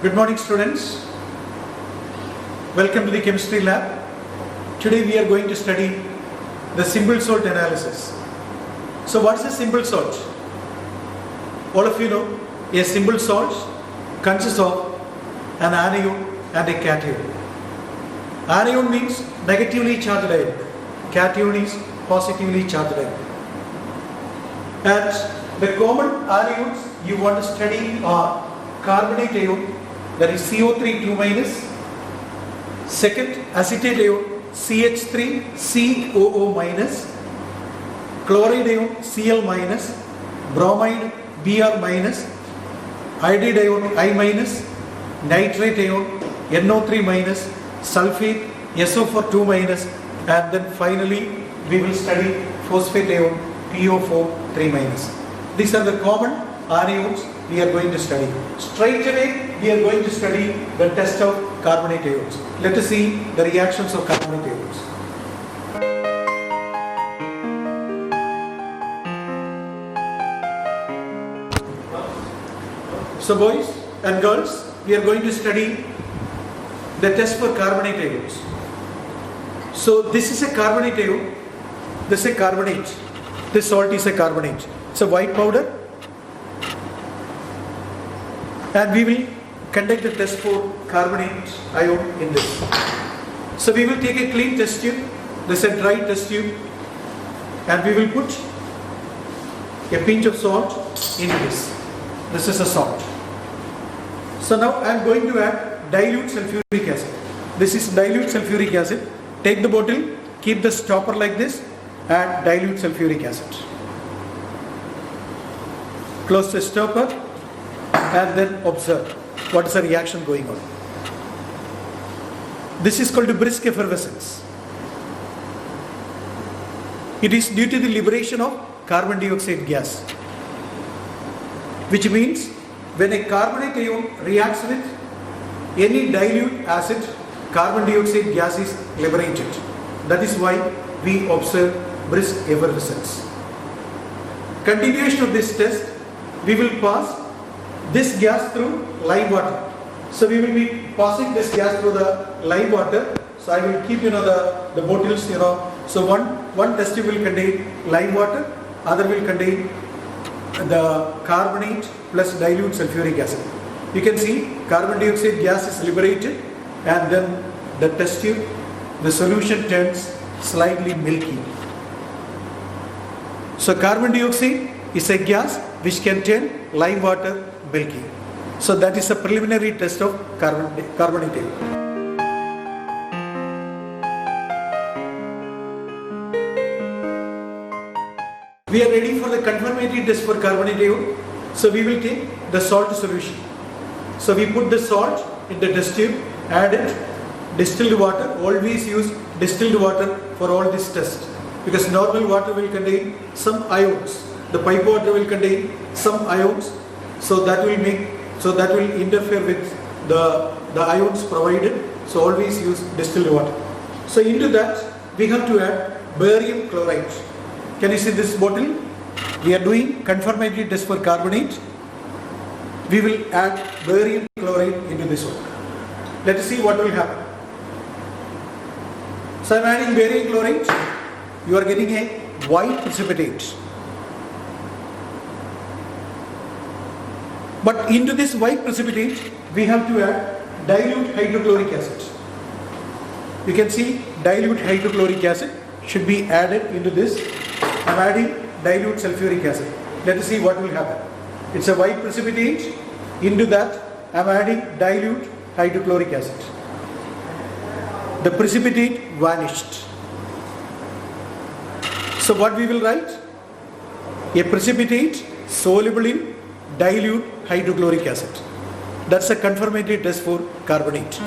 Good morning, students. Welcome to the chemistry lab. Today we are going to study the simple salt analysis. So what is a simple salt? All of you know a simple salt consists of an anion and a cation. Anion means negatively charged ion. Cation is positively charged ion. And the common anions you want to study are carbonate ion, that is CO3 2 minus. Second, acetate ion CH3 COO minus. Chloride ion Cl minus. Bromide Br minus. Iodide ion I minus. Nitrate ion NO3 minus. Sulfate SO4 2 minus. And then finally we will study phosphate ion PO4 3 minus. These are the common anions we are going to study. Straight away we are going to study the test of carbonate ions. Let us see the reactions of carbonate ions. So boys and girls, we are going to study the test for carbonate ions. So this is a carbonate ion, this is a carbonate, this salt is a carbonate. It's a white powder. And we will conduct the test for carbonate ion in this. So we will take a clean test tube, this is a dry test tube, and we will put a pinch of salt into this. This is a salt. So now I am going to add dilute sulfuric acid. This is dilute sulfuric acid. Take the bottle, keep the stopper like this, add dilute sulfuric acid. Close the stopper and then observe what is the reaction going on. This is called brisk effervescence. It is due to the liberation of carbon dioxide gas, which means when a carbonate ion reacts with any dilute acid, carbon dioxide gas is liberated. That is why we observe brisk effervescence. Continuation of this test, we will pass this gas through lime water. So we will be passing this gas through the lime water. So I will keep the bottles, So one test tube will contain lime water, other will contain the carbonate plus dilute sulfuric acid. You can see carbon dioxide gas is liberated, and then the test tube, the solution turns slightly milky. So carbon dioxide is a gas which can turn lime water milky. So that is a preliminary test of carbonate ion. We are ready for the confirmatory test for carbonate ion. So we will take the salt solution. So we put the salt in the test tube, add it, distilled water. Always use distilled water for all this test, because normal water will contain some ions. The pipe water will contain some ions, so that will interfere with the ions provided. So always use distilled water. So into that we have to add barium chloride. Can you see this bottle? We are doing confirmatory test for carbonate. We will add barium chloride into this one. Let us see what will happen. So I am adding barium chloride. You are getting a white precipitate. But into this white precipitate, we have to add dilute hydrochloric acid. You can see dilute hydrochloric acid should be added into this. I am adding dilute sulfuric acid. Let us see what will happen. It's a white precipitate. Into that I am adding dilute hydrochloric acid. The precipitate vanished. So what we will write? A precipitate soluble in dilute hydrochloric acid. That's a confirmatory test for carbonate.